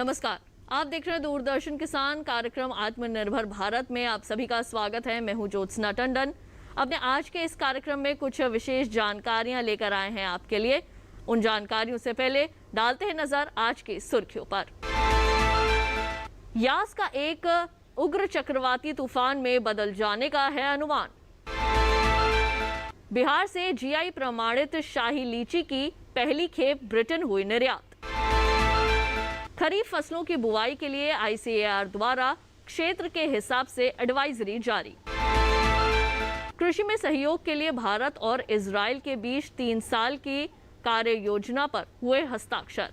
नमस्कार, आप देख रहे हैं दूरदर्शन किसान कार्यक्रम आत्मनिर्भर भारत में आप सभी का स्वागत है। मैं हूं ज्योत्सना टंडन। अपने आज के इस कार्यक्रम में कुछ विशेष जानकारियां लेकर आए हैं आपके लिए। उन जानकारियों से पहले डालते हैं नजर आज की सुर्खियों पर। यास का एक उग्र चक्रवाती तूफान में बदल जाने का है अनुमान। बिहार से जीआई प्रमाणित शाही लीची की पहली खेप ब्रिटेन हुई निर्यात। खरीफ फसलों की बुवाई के लिए आईसीएआर द्वारा क्षेत्र के हिसाब से एडवाइजरी जारी। कृषि में सहयोग के लिए भारत और इजराइल के बीच 3 साल की कार्य योजना पर हुए हस्ताक्षर।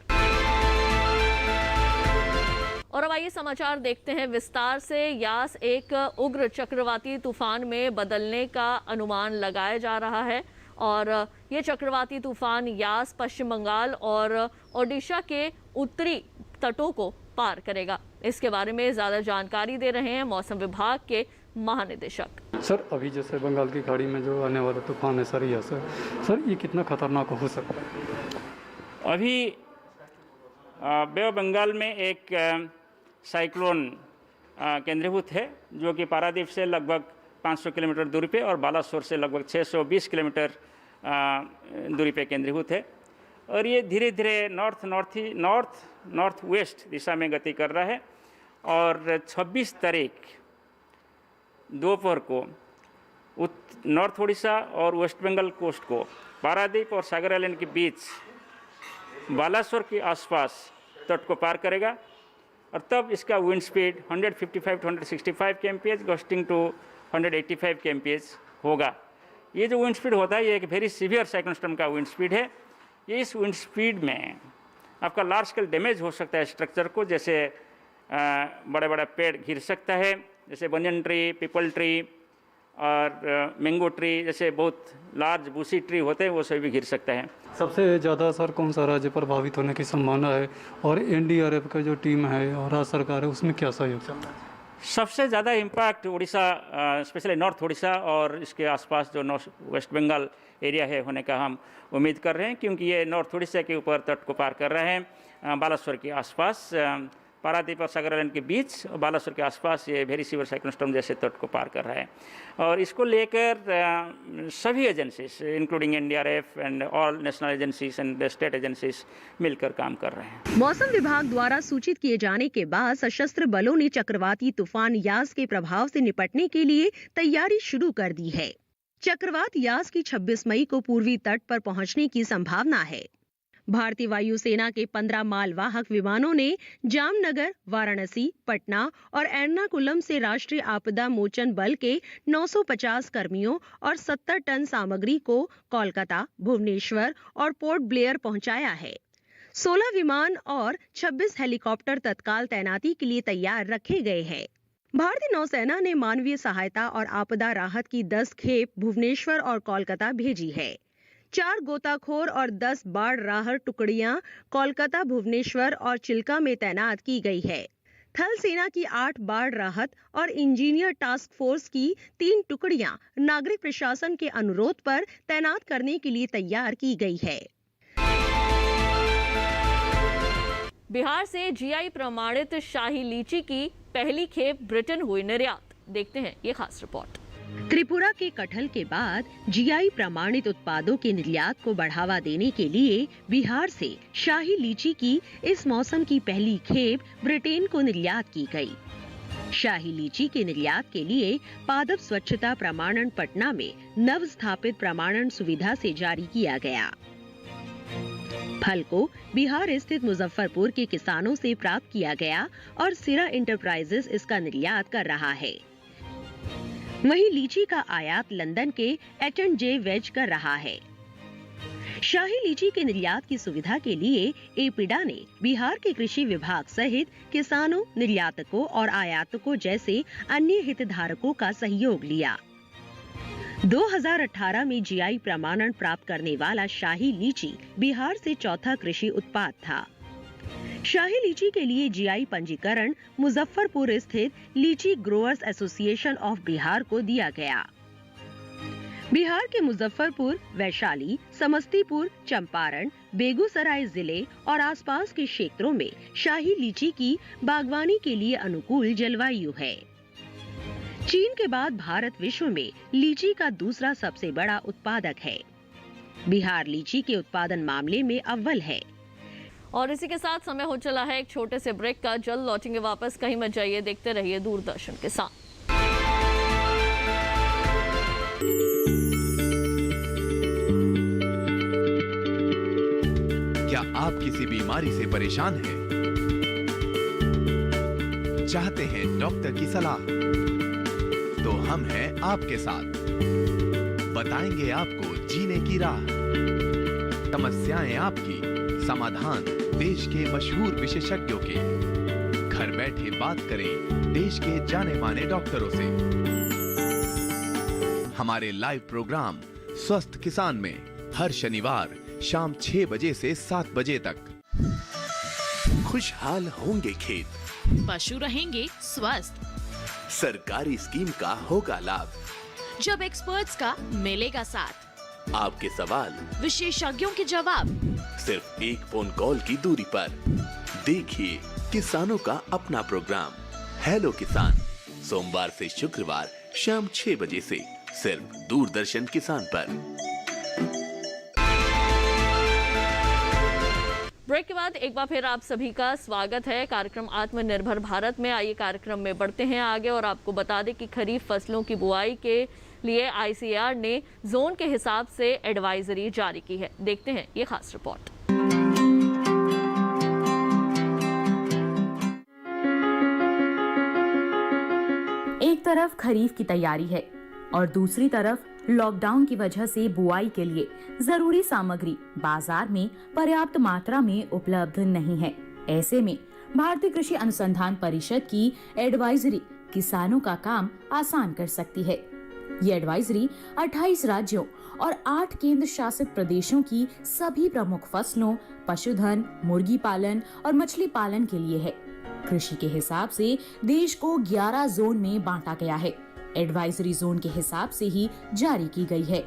और अब आइए समाचार देखते हैं विस्तार से। यास एक उग्र चक्रवाती तूफान में बदलने का अनुमान लगाया जा रहा है और ये चक्रवाती तूफान यास पश्चिम बंगाल और ओडिशा के उत्तरी तटों को पार करेगा। इसके बारे में ज्यादा जानकारी दे रहे हैं मौसम विभाग के महानिदेशक। सर, अभी जैसे बंगाल की खाड़ी में जो आने वाला तूफान है सर ये कितना खतरनाक हो सकता है? अभी बे ऑफ बंगाल में एक साइक्लोन केंद्रीभूत है जो कि पारादीप से लगभग 500 किलोमीटर दूरी पे और बालासोर से लगभग 620 किलोमीटर दूरी पे केंद्रीभूत है और ये धीरे धीरे नॉर्थ वेस्ट दिशा में गति कर रहा है और 26 तारीख दोपहर को नॉर्थ उड़ीसा और वेस्ट बंगाल कोस्ट को पारादीप और सागर आइलैंड के बीच बालासोर के आसपास तट को पार करेगा और तब इसका wind speed 155 to 165 kmph gusting to 185 kmph होगा। ये जो विंड स्पीड होता है ये एक वेरी सीवियर साइक्लोन स्टॉर्म का विंड स्पीड है। ये इस विंड स्पीड में आपका लार्ज स्केल डैमेज हो सकता है स्ट्रक्चर को, जैसे बड़े बड़े पेड़ गिर सकता है, जैसे बनियन ट्री, पीपल ट्री और मैंगो ट्री जैसे बहुत लार्ज बूसी ट्री होते हैं वो सभी भी गिर सकता है। सबसे ज़्यादा सर कौन सा राज्य प्रभावित होने की संभावना है और एनडीआरएफ का जो टीम है और राज्य सरकार है उसमें क्या सहयोग चल रहा है? सबसे ज़्यादा impact Orissa, specially north Orissa और इसके आसपास जो नॉर्थ वेस्ट बंगाल एरिया है होने का हम उम्मीद कर रहे हैं, क्योंकि ये नॉर्थ उड़ीसा के ऊपर तट को पार कर रहे हैं। बालासोर के आसपास पारादीप और सागर आइलैंड के बीच बालासोर के आसपास ये वेरी सीवियर साइक्लोन स्टॉर्म जैसे तट को पार कर रहा है और इसको लेकर सभी agencies including NDRF and all national agencies and state agencies मिलकर काम कर रहे हैं। मौसम विभाग द्वारा सूचित किए जाने के बाद सशस्त्र बलों ने चक्रवाती तूफान यास के प्रभाव से निपटने के लिए तैयारी शुरू कर दी है। चक्रवात यास की 26 मई को पूर्वी तट पर पहुंचने की संभावना है। भारतीय वायुसेना के 15 मालवाहक विमानों ने जामनगर, वाराणसी, पटना और एर्नाकुलम से राष्ट्रीय आपदा मोचन बल के 950 कर्मियों और 70 टन सामग्री को कोलकाता, भुवनेश्वर और पोर्ट ब्लेयर पहुंचाया है। 16 विमान और 26 हेलीकॉप्टर तत्काल तैनाती के लिए तैयार रखे गए हैं। भारतीय नौसेना ने मानवीय सहायता और आपदा राहत की 10 खेप भुवनेश्वर और कोलकाता भेजी है। 4 गोताखोर और 10 बाढ़ राहत टुकड़ियां कोलकाता, भुवनेश्वर और चिल्का में तैनात की गई है। थल सेना की 8 बाढ़ राहत और इंजीनियर टास्क फोर्स की 3 टुकड़ियां नागरिक प्रशासन के अनुरोध पर तैनात करने के लिए तैयार की गई है। बिहार से जीआई प्रमाणित शाही लीची की पहली खेप ब्रिटेन हुई निर्यात। देखते हैं ये खास रिपोर्ट। त्रिपुरा के कटहल के बाद जीआई प्रमाणित उत्पादों के निर्यात को बढ़ावा देने के लिए बिहार से शाही लीची की इस मौसम की पहली खेप ब्रिटेन को निर्यात की गई। शाही लीची के निर्यात के लिए पादप स्वच्छता प्रमाणन पटना में नव स्थापित प्रमाणन सुविधा से जारी किया गया। फल को बिहार स्थित मुजफ्फरपुर के किसानों से प्राप्त किया गया और सिरा इंटरप्राइजेस इसका निर्यात कर रहा है। वहीं लीची का आयात लंदन के H&J वेज कर रहा है। शाही लीची के निर्यात की सुविधा के लिए एपीडा ने बिहार के कृषि विभाग सहित किसानों, निर्यातकों और आयातकों जैसे अन्य हितधारकों का सहयोग लिया। 2018 में जीआई प्रमाणन प्राप्त करने वाला शाही लीची बिहार से चौथा कृषि उत्पाद था। शाही लीची के लिए जीआई पंजीकरण मुजफ्फरपुर स्थित लीची ग्रोअर्स एसोसिएशन ऑफ बिहार को दिया गया। बिहार के मुजफ्फरपुर, वैशाली, समस्तीपुर, चंपारण, बेगूसराय जिले और आसपास के क्षेत्रों में शाही लीची की बागवानी के लिए अनुकूल जलवायु है। चीन के बाद भारत विश्व में लीची का दूसरा सबसे बड़ा उत्पादक है। बिहार लीची के उत्पादन मामले में अव्वल है। और इसी के साथ समय हो चला है एक छोटे से ब्रेक का। जल्द लौटेंगे वापस, कहीं मत जाइए, देखते रहिए दूरदर्शन के साथ। क्या आप किसी बीमारी से परेशान हैं? चाहते हैं डॉक्टर की सलाह? तो हम हैं आपके साथ। बताएंगे आपको जीने की राह। समस्याएं आपकी, समाधान देश के मशहूर विशेषज्ञों के। घर बैठे बात करें देश के जाने माने डॉक्टरों से। हमारे लाइव प्रोग्राम स्वस्थ किसान में हर शनिवार शाम 6 बजे से 7 बजे तक। खुशहाल होंगे खेत, पशु रहेंगे स्वस्थ, सरकारी स्कीम का होगा लाभ, जब एक्सपर्ट्स का मिलेगा साथ, आपके सवाल विशेषज्ञों के जवाब, सिर्फ एक फोन कॉल की दूरी पर। देखिए किसानों का अपना प्रोग्राम हेलो किसान, सोमवार से शुक्रवार शाम 6 बजे से सिर्फ दूरदर्शन किसान पर। ब्रेक के बाद एक बार फिर आप सभी का स्वागत है कार्यक्रम आत्मनिर्भर भारत में। आइए कार्यक्रम में बढ़ते हैं आगे और आपको बता दें कि खरीफ फसलों की बुआई के लिए ICAR ने जोन के हिसाब से एडवाइजरी जारी की है। देखते हैं ये खास रिपोर्ट। एक तरफ खरीफ की तैयारी है और दूसरी तरफ लॉकडाउन की वजह से बुआई के लिए जरूरी सामग्री बाजार में पर्याप्त मात्रा में उपलब्ध नहीं है। ऐसे में भारतीय कृषि अनुसंधान परिषद की एडवाइजरी किसानों का काम आसान कर सकती है। ये एडवाइजरी 28 राज्यों और 8 केंद्र शासित प्रदेशों की सभी प्रमुख फसलों, पशुधन, मुर्गी पालन और मछली पालन के लिए है। कृषि के हिसाब से देश को 11 जोन में बांटा गया है। एडवाइजरी जोन के हिसाब से ही जारी की गई है।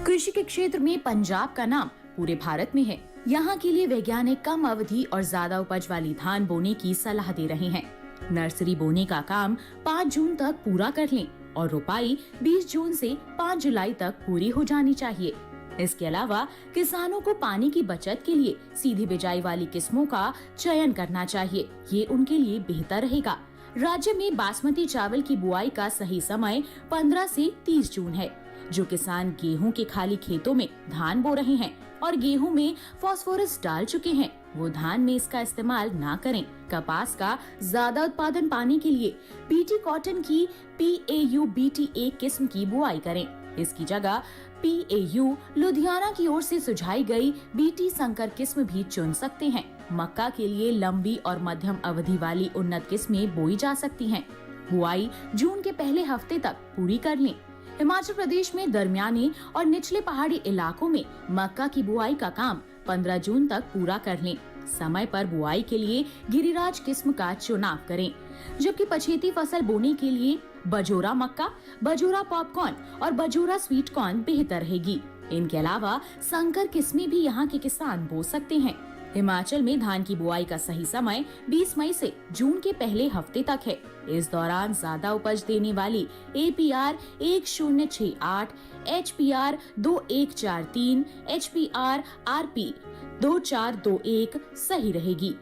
कृषि के क्षेत्र में पंजाब का नाम पूरे भारत में है। यहाँ के लिए वैज्ञानिक कम अवधि और ज्यादा उपज वाली धान बोने की सलाह दे रहे हैं। नर्सरी बोने का काम 5 जून तक पूरा कर लें और रोपाई 20 जून से 5 जुलाई तक पूरी हो जानी चाहिए। इसके अलावा किसानों को पानी की बचत के लिए सीधी बिजाई वाली किस्मों का चयन करना चाहिए। ये उनके लिए बेहतर रहेगा। राज्य में बासमती चावल की बुआई का सही समय 15 से 30 जून है। जो किसान गेहूं के खाली खेतों में धान बो रहे हैं और गेहूं में फास्फोरस डाल चुके हैं, वो धान में इसका इस्तेमाल ना करें। कपास का ज्यादा उत्पादन पाने के लिए BT कॉटन की PAU BT1 किस्म की बुआई करें। इसकी जगह PAU लुधियाना की ओर से सुझाई गई BT संकर किस्म भी चुन सकते हैं। मक्का के लिए लंबी और मध्यम अवधि वाली उन्नत किस्में बोई जा सकती हैं। बुआई जून के पहले हफ्ते तक पूरी कर लें। हिमाचल प्रदेश में दरमियाने और निचले पहाड़ी इलाकों में मक्का की बुआई का काम 15 जून तक पूरा कर लें। समय पर बुआई के लिए गिरिराज किस्म का चुनाव करें, जबकि पछेती फसल बोने के लिए बजोरा मक्का, बजोरा पॉपकॉर्न और बजोरा स्वीट कॉर्न बेहतर रहेगी। इनके अलावा संकर किस्में भी यहाँ के किसान बो सकते हैं। हिमाचल में धान की बुआई का सही समय 20 मई से जून के पहले हफ्ते तक है। इस दौरान ज्यादा उपज देने वाली APR 1068, HPR 2143, HPR RP 2421 सही रहेगी।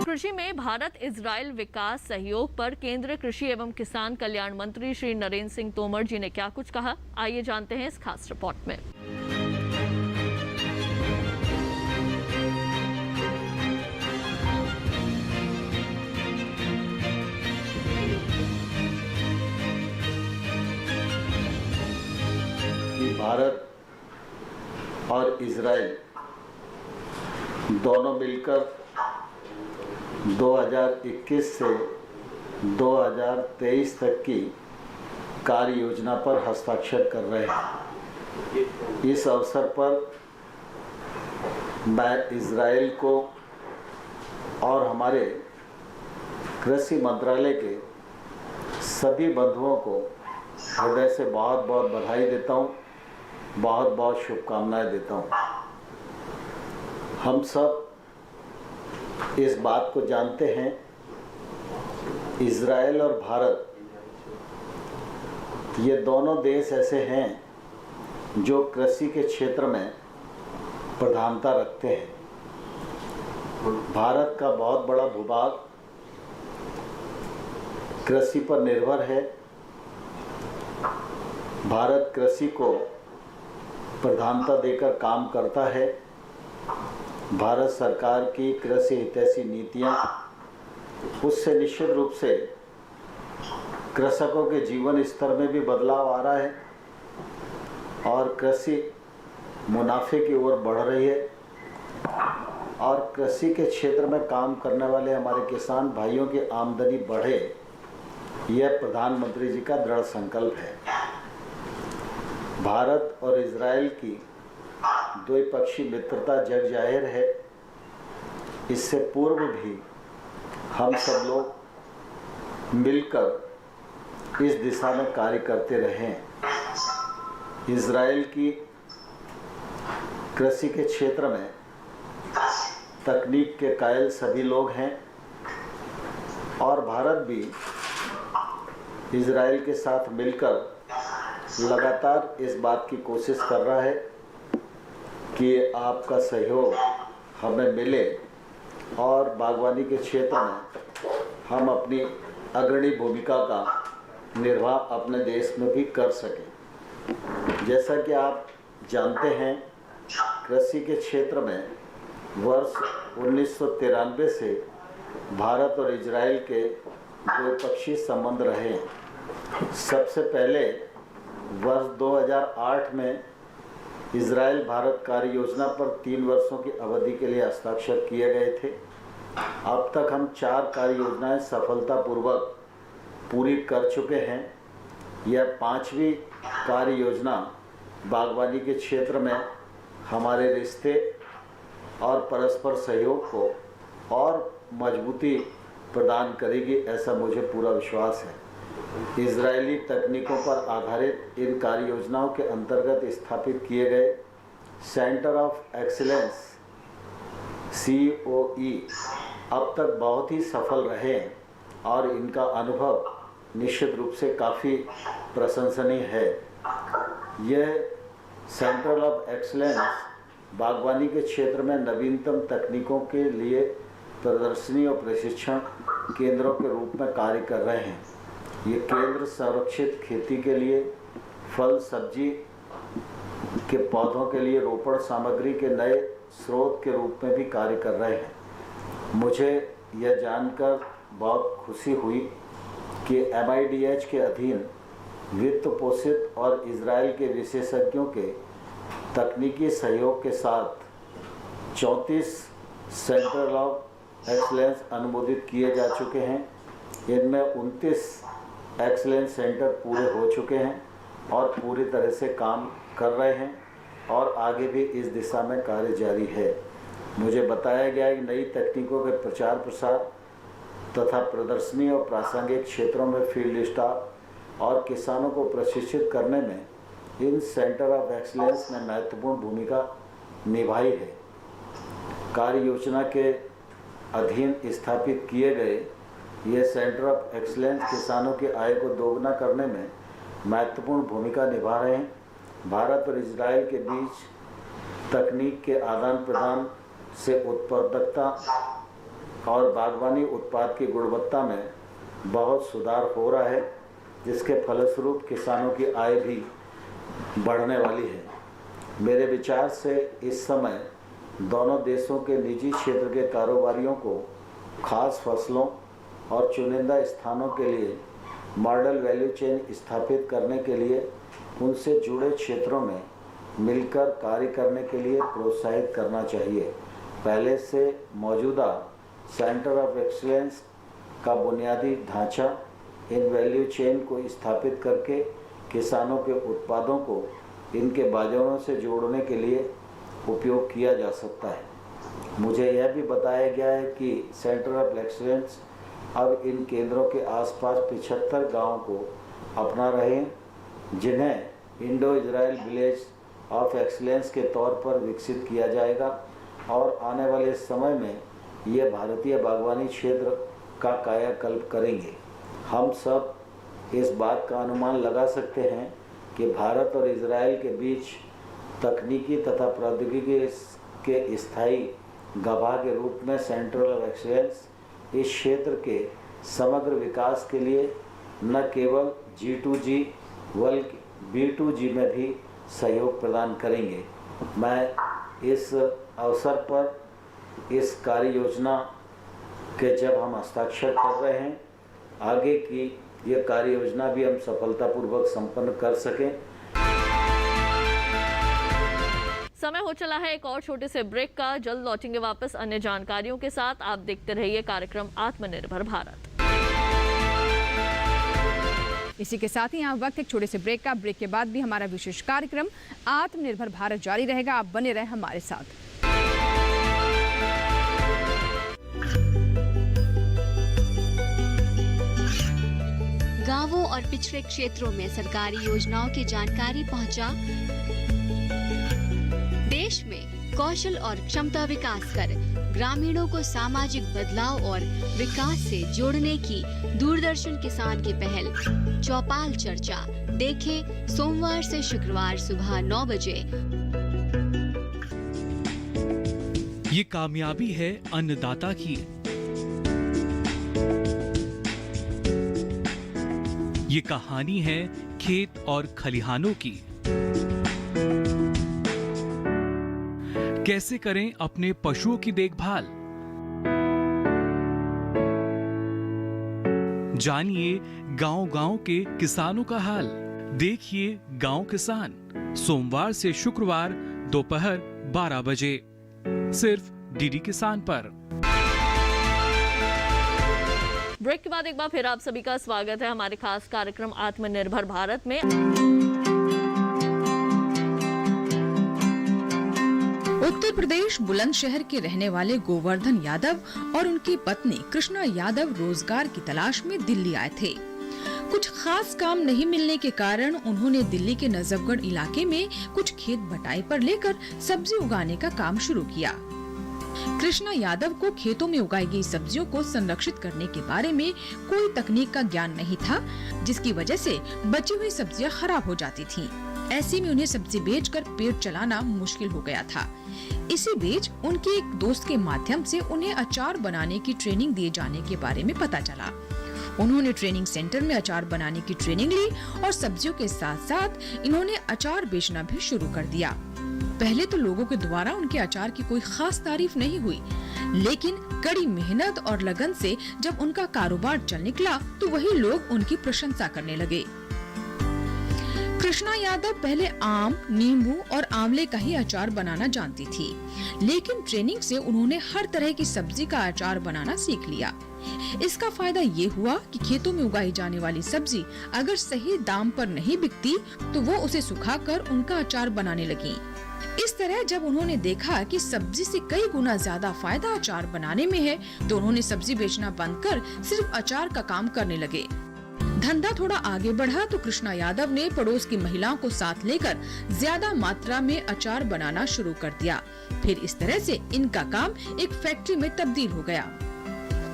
कृषि में भारत इजराइल विकास सहयोग पर केंद्रीय कृषि एवं किसान कल्याण मंत्री श्री नरेंद्र सिंह तोमर जी ने क्या कुछ कहा, आइए जानते हैं इस खास रिपोर्ट में। भारत और इजराइल दोनों मिलकर 2021 से 2023 तक की कार्य योजना पर हस्ताक्षर कर रहे हैं। इस अवसर पर मैं इजराइल को और हमारे कृषि मंत्रालय के सभी बंधुओं को हृदय से बहुत बहुत बधाई देता हूँ, बहुत बहुत शुभकामनाएं देता हूँ। हम सब इस बात को जानते हैं, इज़राइल और भारत ये दोनों देश ऐसे हैं जो कृषि के क्षेत्र में प्रधानता रखते हैं। भारत का बहुत बड़ा भूभाग कृषि पर निर्भर है। भारत कृषि को प्रधानता देकर काम करता है। भारत सरकार की कृषि हितैषी नीतियाँ, उससे निश्चित रूप से कृषकों के जीवन स्तर में भी बदलाव आ रहा है और कृषि मुनाफे की ओर बढ़ रही है। और कृषि के क्षेत्र में काम करने वाले हमारे किसान भाइयों की आमदनी बढ़े, यह प्रधानमंत्री जी का दृढ़ संकल्प है। भारत और इजराइल की द्विपक्षीय मित्रता जग जाहिर है। इससे पूर्व भी हम सब लोग मिलकर इस दिशा में कार्य करते रहे हैं। इजराइल की कृषि के क्षेत्र में तकनीक के कायल सभी लोग हैं और भारत भी इजराइल के साथ मिलकर लगातार इस बात की कोशिश कर रहा है कि आपका सहयोग हमें मिले और बागवानी के क्षेत्र में हम अपनी अग्रणी भूमिका का निर्वाह अपने देश में भी कर सकें। जैसा कि आप जानते हैं, कृषि के क्षेत्र में वर्ष 1993 से भारत और इजराइल के द्विपक्षीय संबंध रहे हैं। सबसे पहले वर्ष 2008 में इजराइल भारत कार्य योजना पर 3 वर्षों की अवधि के लिए हस्ताक्षर किए गए थे। अब तक हम 4 कार्य योजनाएं सफलतापूर्वक पूरी कर चुके हैं। यह 5वीं कार्य योजना बागवानी के क्षेत्र में हमारे रिश्ते और परस्पर सहयोग को और मजबूती प्रदान करेगी, ऐसा मुझे पूरा विश्वास है। इजरायली तकनीकों पर आधारित इन कार्य योजनाओं के अंतर्गत स्थापित किए गए सेंटर ऑफ एक्सीलेंस COE अब तक बहुत ही सफल रहे हैं और इनका अनुभव निश्चित रूप से काफ़ी प्रशंसनीय है। यह सेंटर ऑफ एक्सीलेंस बागवानी के क्षेत्र में नवीनतम तकनीकों के लिए प्रदर्शनी और प्रशिक्षण केंद्रों के रूप में कार्य कर रहे हैं। ये केंद्र संरक्षित खेती के लिए, फल सब्जी के पौधों के लिए रोपण सामग्री के नए स्रोत के रूप में भी कार्य कर रहे हैं। मुझे यह जानकर बहुत खुशी हुई कि MIDH के अधीन वित्त पोषित और इजराइल के विशेषज्ञों के तकनीकी सहयोग के साथ 34 सेंटर ऑफ एक्सीलेंस अनुमोदित किए जा चुके हैं। इनमें 29 एक्सीलेंस सेंटर पूरे हो चुके हैं और पूरी तरह से काम कर रहे हैं और आगे भी इस दिशा में कार्य जारी है। मुझे बताया गया है कि नई तकनीकों के प्रचार प्रसार तथा प्रदर्शनी और प्रासंगिक क्षेत्रों में फील्ड स्टाफ और किसानों को प्रशिक्षित करने में इन सेंटर ऑफ एक्सीलेंस ने महत्वपूर्ण भूमिका निभाई है। कार्य योजना के अधीन स्थापित किए गए ये सेंटर ऑफ एक्सीलेंस किसानों की आय को दोगुना करने में महत्वपूर्ण भूमिका निभा रहे हैं। भारत और इजराइल के बीच तकनीक के आदान प्रदान से उत्पादकता और बागवानी उत्पाद की गुणवत्ता में बहुत सुधार हो रहा है, जिसके फलस्वरूप किसानों की आय भी बढ़ने वाली है। मेरे विचार से इस समय दोनों देशों के निजी क्षेत्र के कारोबारियों को खास फसलों और चुनिंदा स्थानों के लिए मॉडल वैल्यू चेन स्थापित करने के लिए उनसे जुड़े क्षेत्रों में मिलकर कार्य करने के लिए प्रोत्साहित करना चाहिए। पहले से मौजूदा सेंटर ऑफ एक्सीलेंस का बुनियादी ढांचा इन वैल्यू चेन को स्थापित करके किसानों के उत्पादों को इनके बाजारों से जोड़ने के लिए उपयोग किया जा सकता है। मुझे यह भी बताया गया है कि सेंटर ऑफ एक्सीलेंस अब इन केंद्रों के आसपास 75 गांवों को अपना रहे हैं, जिन्हें Indo Israel village of excellence के तौर पर विकसित किया जाएगा और आने वाले समय में ये भारतीय बागवानी क्षेत्र का कायाकल्प करेंगे। हम सब इस बात का अनुमान लगा सकते हैं कि भारत और इजराइल के बीच तकनीकी तथा प्रौद्योगिकी के स्थायी गवाह के रूप में सेंटर ऑफ एक्सीलेंस इस क्षेत्र के समग्र विकास के लिए न केवल G2G बल्कि B2G में भी सहयोग प्रदान करेंगे। मैं इस अवसर पर इस कार्य योजना के जब हम हस्ताक्षर कर रहे हैं, आगे की ये कार्य योजना भी हम सफलतापूर्वक संपन्न कर सकें। समय हो चला है एक और छोटे से ब्रेक का। जल्द लौटेंगे वापस अन्य जानकारियों के साथ। आप देखते रहिए कार्यक्रम आत्मनिर्भर भारत। इसी के साथ ही यहाँ वक्त एक छोटे से ब्रेक का। ब्रेक के बाद भी हमारा विशेष कार्यक्रम आत्मनिर्भर भारत जारी रहेगा। आप बने रहे हमारे साथ। गांवों और पिछड़े क्षेत्रों में सरकारी योजनाओं की जानकारी पहुंचा। देश में कौशल और क्षमता विकास कर ग्रामीणों को सामाजिक बदलाव और विकास से जोड़ने की दूरदर्शन किसान की पहल चौपाल चर्चा देखें सोमवार से शुक्रवार सुबह 9 बजे। ये कामयाबी है अन्नदाता की। ये कहानी है खेत और खलिहानों की। कैसे करें अपने पशुओं की देखभाल, जानिए गांव-गांव के किसानों का हाल। देखिए गांव किसान सोमवार से शुक्रवार दोपहर 12 बजे सिर्फ डीडी किसान पर। ब्रेक के बाद एक बार फिर आप सभी का स्वागत है हमारे खास कार्यक्रम आत्मनिर्भर भारत में। उत्तर प्रदेश बुलंदशहर के रहने वाले गोवर्धन यादव और उनकी पत्नी कृष्णा यादव रोजगार की तलाश में दिल्ली आए थे। कुछ खास काम नहीं मिलने के कारण उन्होंने दिल्ली के नजफगढ़ इलाके में कुछ खेत बटाई पर लेकर सब्जी उगाने का काम शुरू किया। कृष्णा यादव को खेतों में उगाई गई सब्जियों को संरक्षित करने के बारे में कोई तकनीक का ज्ञान नहीं था, जिसकी वजह से बची हुई सब्जियां खराब हो जाती थीं। ऐसे में उन्हें सब्जी बेचकर पेट चलाना मुश्किल हो गया था। इसी बीच उनके एक दोस्त के माध्यम से उन्हें अचार बनाने की ट्रेनिंग दिए जाने के बारे में पता चला। उन्होंने ट्रेनिंग सेंटर में अचार बनाने की ट्रेनिंग ली और सब्जियों के साथ साथ इन्होंने अचार बेचना भी शुरू कर दिया। पहले तो लोगों के द्वारा उनके अचार की कोई खास तारीफ नहीं हुई, लेकिन कड़ी मेहनत और लगन से जब उनका कारोबार चल निकला तो वही लोग उनकी प्रशंसा करने लगे। कृष्णा यादव पहले आम, नींबू और आंवले का ही अचार बनाना जानती थी, लेकिन ट्रेनिंग से उन्होंने हर तरह की सब्जी का अचार बनाना सीख लिया। इसका फायदा ये हुआ कि खेतों में उगाई जाने वाली सब्जी अगर सही दाम पर नहीं बिकती तो वो उसे सुखाकर उनका अचार बनाने लगी। इस तरह जब उन्होंने देखा कि सब्जी से कई गुना ज्यादा फायदा अचार बनाने में है, तो उन्होंने सब्जी बेचना बंद कर सिर्फ अचार का काम करने लगे। धंधा थोड़ा आगे बढ़ा तो कृष्णा यादव ने पड़ोस की महिलाओं को साथ लेकर ज्यादा मात्रा में अचार बनाना शुरू कर दिया। फिर इस तरह से इनका काम एक फैक्ट्री में तब्दील हो गया।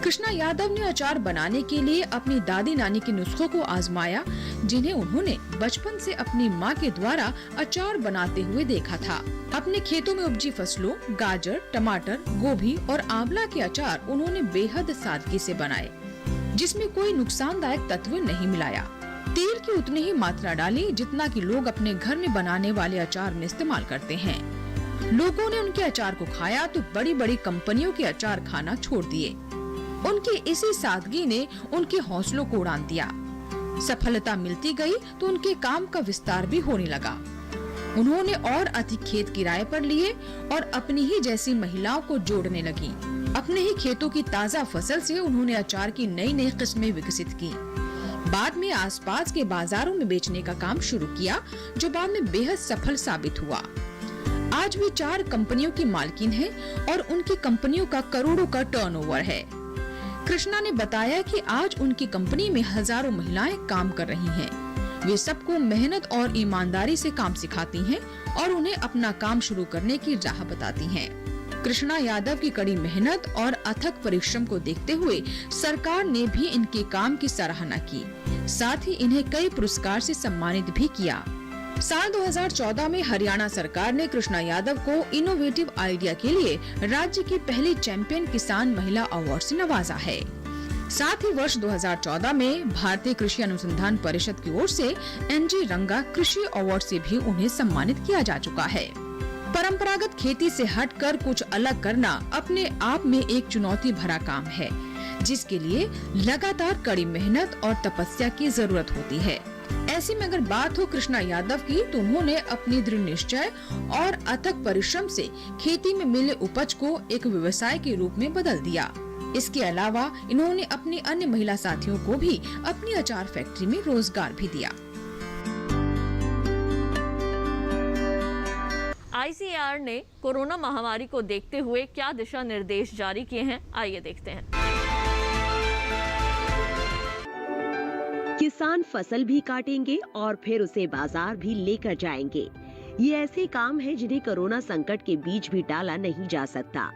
कृष्णा यादव ने अचार बनाने के लिए अपनी दादी नानी के नुस्खों को आजमाया, जिन्हें उन्होंने बचपन से अपनी माँ के द्वारा अचार बनाते हुए देखा था। अपने खेतों में उपजी फसलों गाजर, टमाटर, गोभी और आंवला के अचार उन्होंने बेहद सादगी से बनाए, जिसमें कोई नुकसानदायक तत्व नहीं मिलाया। तेल की उतनी ही मात्रा डाली जितना कि लोग अपने घर में बनाने वाले अचार में इस्तेमाल करते हैं। लोगों ने उनके अचार को खाया तो बड़ी बड़ी कंपनियों के अचार खाना छोड़ दिए। उनकी इसी सादगी ने उनके हौसलों को उड़ान दिया। सफलता मिलती गई तो उनके काम का विस्तार भी होने लगा। उन्होंने और अधिक खेत किराए पर लिए और अपनी ही जैसी महिलाओं को जोड़ने लगी। अपने ही खेतों की ताज़ा फसल से उन्होंने अचार की नई नई किस्में विकसित की। बाद में आसपास के बाजारों में बेचने का काम शुरू किया, जो बाद में बेहद सफल साबित हुआ। आज भी 4 कंपनियों की मालकिन है और उनकी कंपनियों का करोड़ों का टर्नओवर है। कृष्णा ने बताया कि आज उनकी कंपनी में हजारों महिलाएं काम कर रही हैं। वे सबको मेहनत और ईमानदारी से काम सिखाती हैं और उन्हें अपना काम शुरू करने की राह बताती हैं। कृष्णा यादव की कड़ी मेहनत और अथक परिश्रम को देखते हुए सरकार ने भी इनके काम की सराहना की, साथ ही इन्हें कई पुरस्कार से सम्मानित भी किया। साल 2014 में हरियाणा सरकार ने कृष्णा यादव को इनोवेटिव आइडिया के लिए राज्य की पहली चैंपियन किसान महिला अवार्ड से नवाजा है। साथ ही वर्ष 2014 में भारतीय कृषि अनुसंधान परिषद की ओर से एनजी रंगा कृषि अवार्ड से भी उन्हें सम्मानित किया जा चुका है। परंपरागत खेती से हटकर कुछ अलग करना अपने आप में एक चुनौती भरा काम है, जिसके लिए लगातार कड़ी मेहनत और तपस्या की जरूरत होती है। ऐसे में अगर बात हो कृष्णा यादव की, तो उन्होंने अपनी दृढ़ निश्चय और अथक परिश्रम से खेती में मिले उपज को एक व्यवसाय के रूप में बदल दिया। इसके अलावा इन्होंने अपनी अन्य महिला साथियों को भी अपनी अचार फैक्ट्री में रोजगार भी दिया। आईसीएआर ने कोरोना महामारी को देखते हुए क्या दिशा निर्देश जारी किए हैं, आइए देखते हैं। किसान फसल भी काटेंगे और फिर उसे बाजार भी लेकर जाएंगे। ये ऐसे काम है जिन्हें कोरोना संकट के बीच भी टाला नहीं जा सकता।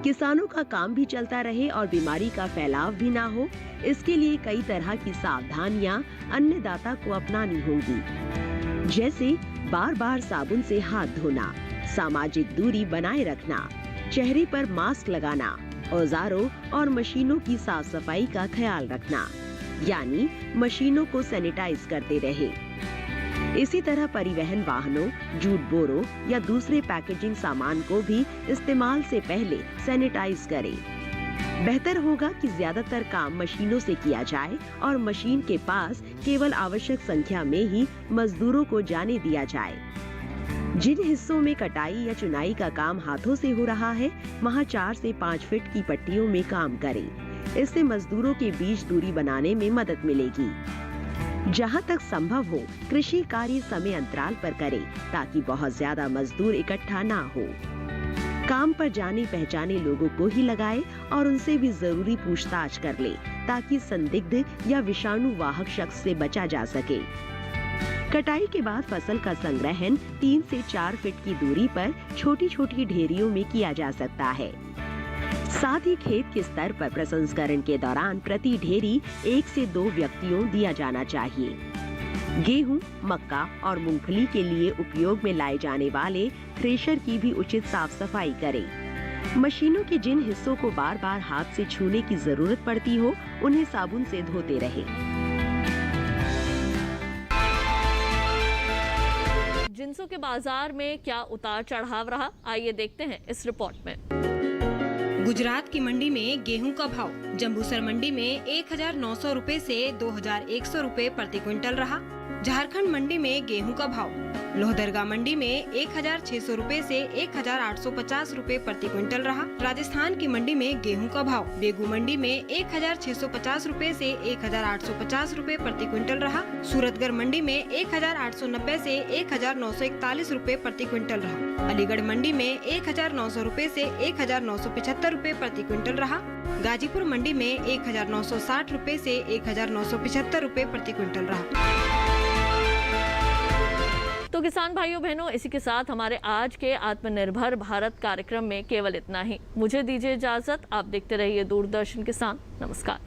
किसानों का काम भी चलता रहे और बीमारी का फैलाव भी ना हो, इसके लिए कई तरह की सावधानियां अन्नदाता को अपनानी होंगी, जैसे बार बार साबुन से हाथ धोना, सामाजिक दूरी बनाए रखना, चेहरे पर मास्क लगाना, औजारों और मशीनों की साफ सफाई का ख्याल रखना, यानी मशीनों को सैनिटाइज करते रहे। इसी तरह परिवहन वाहनों, जूट बोरों या दूसरे पैकेजिंग सामान को भी इस्तेमाल से पहले सैनिटाइज करें। बेहतर होगा कि ज्यादातर काम मशीनों से किया जाए और मशीन के पास केवल आवश्यक संख्या में ही मजदूरों को जाने दिया जाए। जिन हिस्सों में कटाई या चुनाई का काम हाथों से हो रहा है, वहां 4 से 5 फीट की पट्टियों में काम करें। इससे मजदूरों के बीच दूरी बनाने में मदद मिलेगी। जहां तक संभव हो, कृषि कार्य समय अंतराल पर करें, ताकि बहुत ज्यादा मजदूर इकट्ठा ना हो। काम पर जाने पहचाने लोगों को ही लगाए और उनसे भी जरूरी पूछताछ कर ले, ताकि संदिग्ध या विषाणु वाहक शख्स से बचा जा सके। कटाई के बाद फसल का संग्रहण 3 से 4 फीट की दूरी पर छोटी छोटी ढेरियों में किया जा सकता है। साथ ही खेत के स्तर पर प्रसंस्करण के दौरान प्रति ढेरी 1 से 2 व्यक्तियों दिया जाना चाहिए। गेहूं, मक्का और मूंगफली के लिए उपयोग में लाए जाने वाले थ्रेशर की भी उचित साफ सफाई करें। मशीनों के जिन हिस्सों को बार बार हाथ से छूने की जरूरत पड़ती हो, उन्हें साबुन से धोते रहें। जिंसों के बाजार में क्या उतार चढ़ाव रहा, आइए देखते हैं इस रिपोर्ट में। गुजरात की मंडी में गेहूं का भाव जम्बूसर मंडी में 1900 रुपए से 2100 रुपए प्रति क्विंटल रहा। झारखंड मंडी में गेहूं का भाव लोहदरगा मंडी में 1600 रुपए से 1850 रुपए प्रति क्विंटल रहा। राजस्थान की मंडी में गेहूं का भाव बेगू मंडी में 1650 रुपए से 1850 रुपए प्रति क्विंटल रहा। सूरतगढ़ मंडी में 1890 से 1941 रुपए प्रति क्विंटल रहा। अलीगढ़ मंडी में 1900 रुपए से 1975 रुपए प्रति क्विंटल रहा। गाजीपुर मंडी में 1960 रुपए से 1975 रुपए प्रति क्विंटल रहा। तो किसान भाइयों बहनों, इसी के साथ हमारे आज के आत्मनिर्भर भारत कार्यक्रम में केवल इतना ही। मुझे दीजिए इजाजत, आप देखते रहिए दूरदर्शन किसान। नमस्कार।